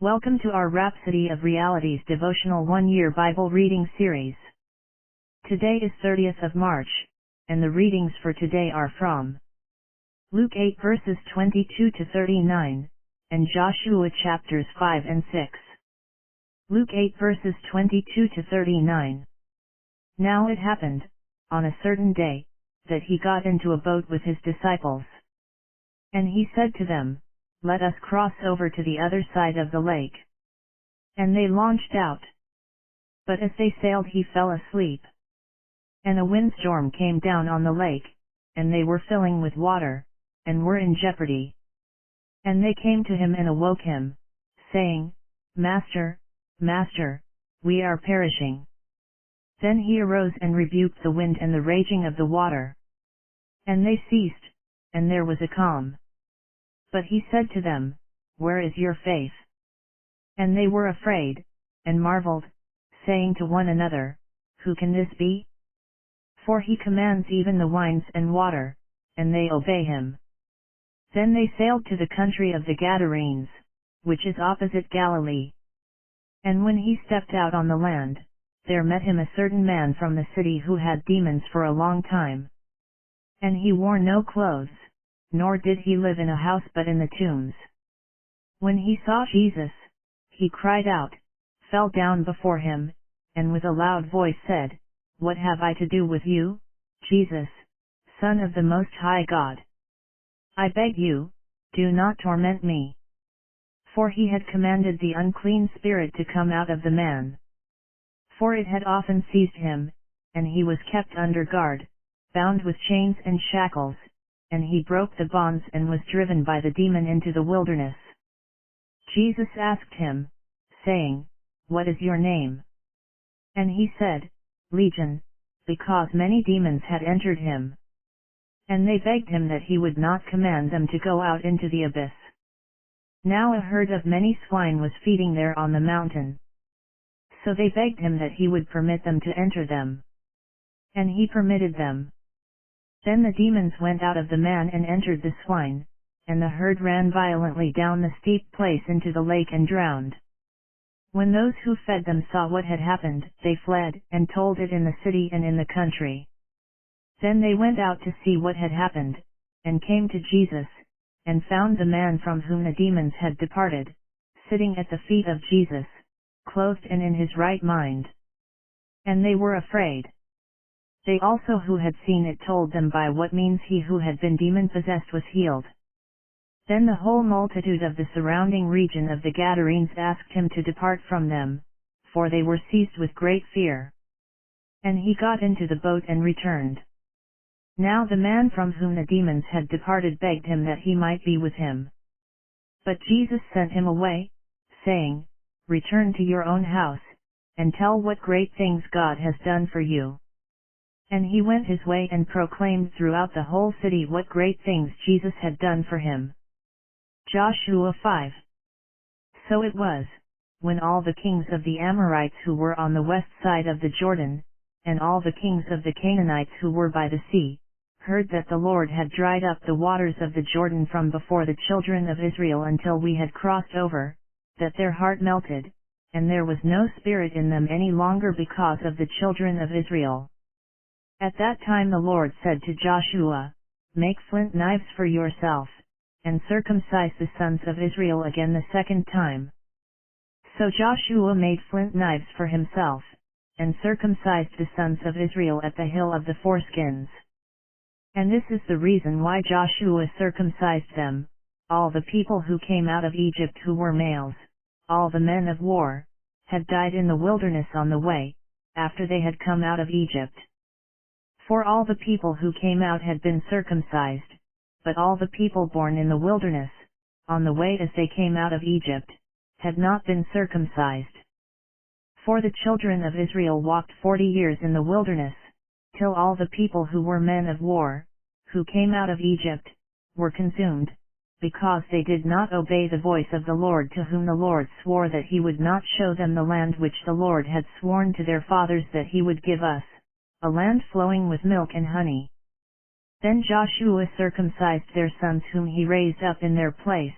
Welcome to our Rhapsody of Realities devotional one-year Bible reading series. Today is 30th of March, and the readings for today are from Luke 8 verses 22 to 39, and Joshua chapters 5 and 6. Luke 8 verses 22 to 39. Now it happened, on a certain day, that he got into a boat with his disciples. And he said to them, "Let us cross over to the other side of the lake." And they launched out. But as they sailed he fell asleep. And a windstorm came down on the lake, and they were filling with water, and were in jeopardy. And they came to him and awoke him, saying, "Master, Master, we are perishing." Then he arose and rebuked the wind and the raging of the water. And they ceased, and there was a calm. But he said to them, "Where is your faith?" And they were afraid, and marveled, saying to one another, "Who can this be? For he commands even the winds and water, and they obey him." Then they sailed to the country of the Gadarenes, which is opposite Galilee. And when he stepped out on the land, there met him a certain man from the city who had demons for a long time. And he wore no clothes, nor did he live in a house but in the tombs. When he saw Jesus, he cried out, fell down before him, and with a loud voice said, "What have I to do with you, Jesus, Son of the Most High God? I beg you, do not torment me." For he had commanded the unclean spirit to come out of the man. For it had often seized him, and he was kept under guard, bound with chains and shackles, and he broke the bonds and was driven by the demon into the wilderness. Jesus asked him, saying, "What is your name?" And he said, "Legion," because many demons had entered him. And they begged him that he would not command them to go out into the abyss. Now a herd of many swine was feeding there on the mountain. So they begged him that he would permit them to enter them. And he permitted them. Then the demons went out of the man and entered the swine, and the herd ran violently down the steep place into the lake and drowned. When those who fed them saw what had happened, they fled, and told it in the city and in the country. Then they went out to see what had happened, and came to Jesus, and found the man from whom the demons had departed, sitting at the feet of Jesus, clothed and in his right mind. And they were afraid. They also who had seen it told them by what means he who had been demon-possessed was healed. Then the whole multitude of the surrounding region of the Gadarenes asked him to depart from them, for they were seized with great fear. And he got into the boat and returned. Now the man from whom the demons had departed begged him that he might be with him. But Jesus sent him away, saying, "Return to your own house, and tell what great things God has done for you." And he went his way and proclaimed throughout the whole city what great things Jesus had done for him. Joshua 5. So it was, when all the kings of the Amorites who were on the west side of the Jordan, and all the kings of the Canaanites who were by the sea, heard that the Lord had dried up the waters of the Jordan from before the children of Israel until we had crossed over, that their heart melted, and there was no spirit in them any longer because of the children of Israel. At that time the Lord said to Joshua, "Make flint knives for yourself, and circumcise the sons of Israel again the second time." So Joshua made flint knives for himself, and circumcised the sons of Israel at the hill of the foreskins. And this is the reason why Joshua circumcised them: all the people who came out of Egypt who were males, all the men of war, had died in the wilderness on the way, after they had come out of Egypt. For all the people who came out had been circumcised, but all the people born in the wilderness, on the way as they came out of Egypt, had not been circumcised. For the children of Israel walked 40 years in the wilderness, till all the people who were men of war, who came out of Egypt, were consumed, because they did not obey the voice of the Lord, to whom the Lord swore that he would not show them the land which the Lord had sworn to their fathers that he would give us, a land flowing with milk and honey. Then Joshua circumcised their sons whom he raised up in their place,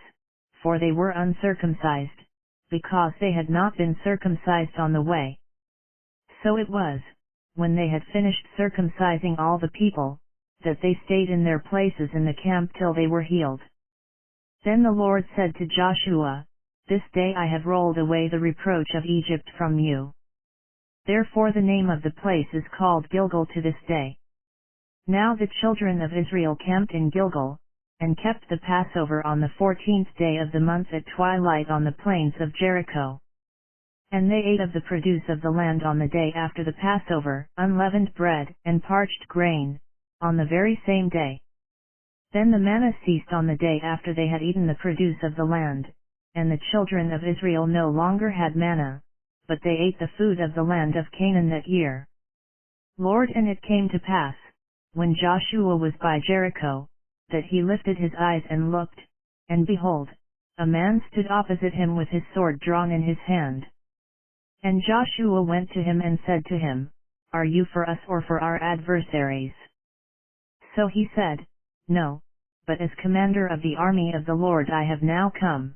for they were uncircumcised, because they had not been circumcised on the way. So it was, when they had finished circumcising all the people, that they stayed in their places in the camp till they were healed. Then the Lord said to Joshua, "This day I have rolled away the reproach of Egypt from you." Therefore the name of the place is called Gilgal to this day. Now the children of Israel camped in Gilgal, and kept the Passover on the 14th day of the month at twilight on the plains of Jericho. And they ate of the produce of the land on the day after the Passover, unleavened bread, and parched grain, on the very same day. Then the manna ceased on the day after they had eaten the produce of the land, and the children of Israel no longer had manna, but they ate the food of the land of Canaan that year. Lord, and it came to pass, when Joshua was by Jericho, that he lifted his eyes and looked, and behold, a man stood opposite him with his sword drawn in his hand. And Joshua went to him and said to him, "Are you for us or for our adversaries?" So he said, "No, but as commander of the army of the Lord I have now come."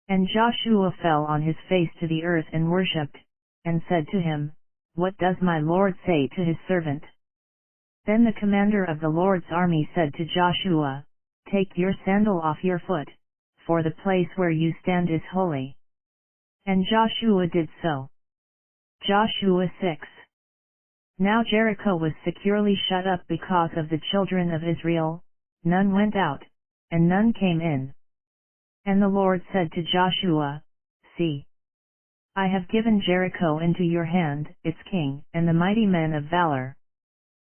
And Joshua fell on his face to the earth and worshipped, and said to him, "What does my Lord say to his servant?" Then the commander of the Lord's army said to Joshua, "Take your sandal off your foot, for the place where you stand is holy." And Joshua did so. Joshua 6. Now Jericho was securely shut up because of the children of Israel, none went out, and none came in. And the Lord said to Joshua, "See, I have given Jericho into your hand, its king, and the mighty men of valor.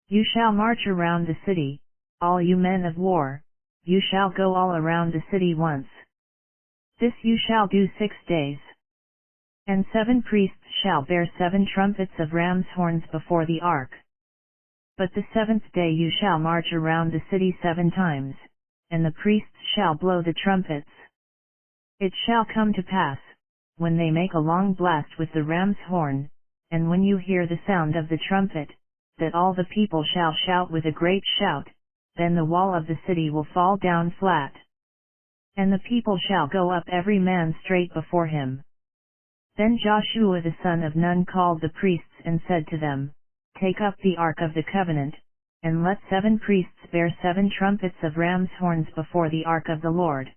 You shall march around the city, all you men of war, you shall go all around the city once. This you shall do 6 days. And 7 priests shall bear 7 trumpets of ram's horns before the ark. But the 7th day you shall march around the city 7 times, and the priests shall blow the trumpets. It shall come to pass, when they make a long blast with the ram's horn, and when you hear the sound of the trumpet, that all the people shall shout with a great shout, then the wall of the city will fall down flat. And the people shall go up every man straight before him." Then Joshua the son of Nun called the priests and said to them, "Take up the ark of the covenant, and let 7 priests bear 7 trumpets of ram's horns before the ark of the Lord."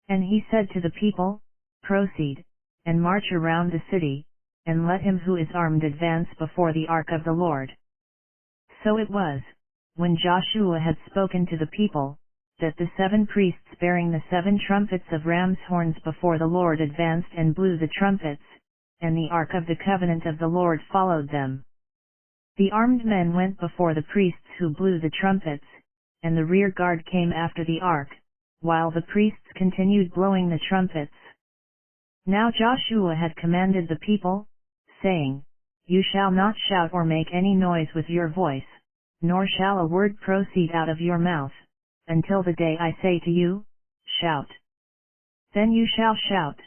And he said to the people, "Proceed, and march around the city, and let him who is armed advance before the ark of the Lord." So it was, when Joshua had spoken to the people, that the 7 priests bearing the 7 trumpets of ram's horns before the Lord advanced and blew the trumpets, and the ark of the covenant of the Lord followed them. The armed men went before the priests who blew the trumpets, and the rear guard came after the ark, while the priests continued blowing the trumpets. Now Joshua had commanded the people, saying, "You shall not shout or make any noise with your voice, nor shall a word proceed out of your mouth, until the day I say to you, 'Shout.' Then you shall shout."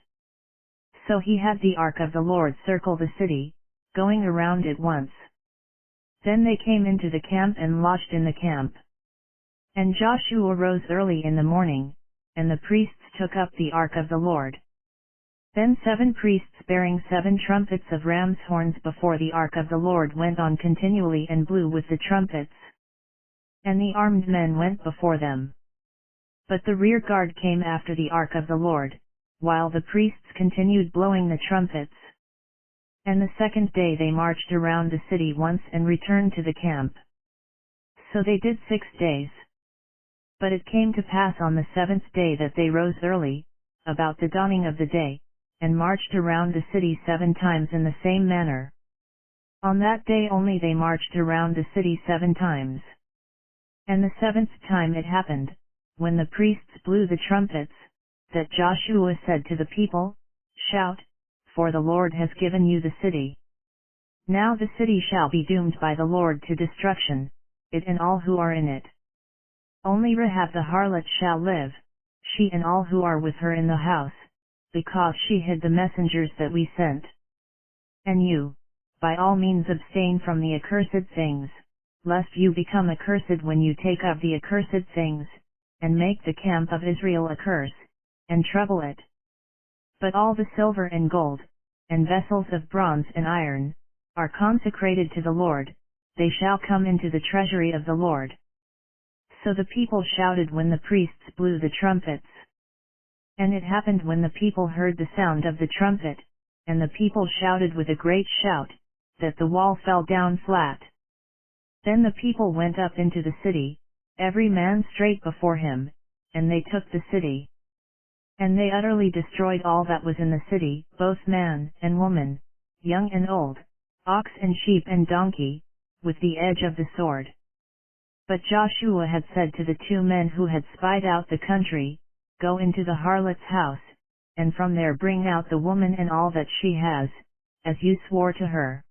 So he had the ark of the Lord circle the city, going around it once. Then they came into the camp and lodged in the camp. And Joshua rose early in the morning, and the priests took up the ark of the Lord. Then 7 priests bearing 7 trumpets of ram's horns before the ark of the Lord went on continually and blew with the trumpets. And the armed men went before them. But the rear guard came after the ark of the Lord, while the priests continued blowing the trumpets. And the 2nd day they marched around the city once and returned to the camp. So they did 6 days. But it came to pass on the 7th day that they rose early, about the dawning of the day, and marched around the city 7 times in the same manner. On that day only they marched around the city 7 times. And the 7th time it happened, when the priests blew the trumpets, that Joshua said to the people, "Shout, for the Lord has given you the city. Now the city shall be doomed by the Lord to destruction, it and all who are in it. Only Rahab the harlot shall live, she and all who are with her in the house, because she hid the messengers that we sent. And you, by all means abstain from the accursed things, lest you become accursed when you take up the accursed things, and make the camp of Israel a curse, and trouble it. But all the silver and gold, and vessels of bronze and iron, are consecrated to the Lord, they shall come into the treasury of the Lord. So the people shouted when the priests blew the trumpets. And it happened when the people heard the sound of the trumpet, and the people shouted with a great shout, that the wall fell down flat. Then the people went up into the city, every man straight before him, and they took the city. And they utterly destroyed all that was in the city, both man and woman, young and old, ox and sheep and donkey, with the edge of the sword. But Joshua had said to the 2 men who had spied out the country, Go into the harlot's house, and from there bring out the woman and all that she has, as you swore to her.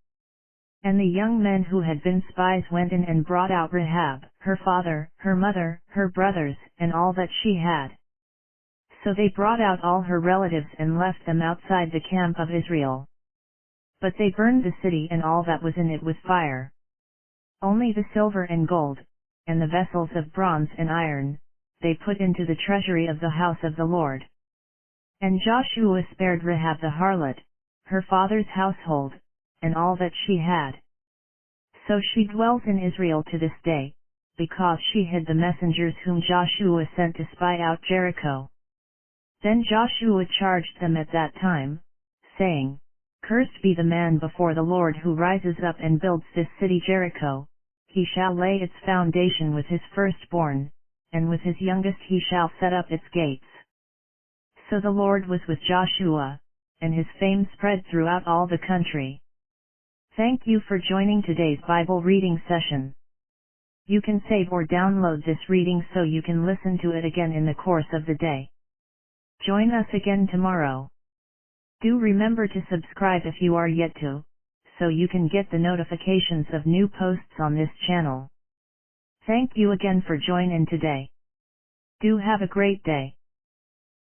And the young men who had been spies went in and brought out Rahab, her father, her mother, her brothers, and all that she had. So they brought out all her relatives and left them outside the camp of Israel. But they burned the city and all that was in it with fire. Only the silver and gold, and the vessels of bronze and iron, they put into the treasury of the house of the Lord. And Joshua spared Rahab the harlot, her father's household, and all that she had. So she dwells in Israel to this day, because she hid the messengers whom Joshua sent to spy out Jericho. Then Joshua charged them at that time, saying, Cursed be the man before the Lord who rises up and builds this city Jericho, he shall lay its foundation with his firstborn, and with his youngest he shall set up its gates. So the Lord was with Joshua, and his fame spread throughout all the country. Thank you for joining today's Bible reading session. You can save or download this reading so you can listen to it again in the course of the day. Join us again tomorrow. Do remember to subscribe if you are yet to, so you can get the notifications of new posts on this channel. Thank you again for joining today. Do have a great day.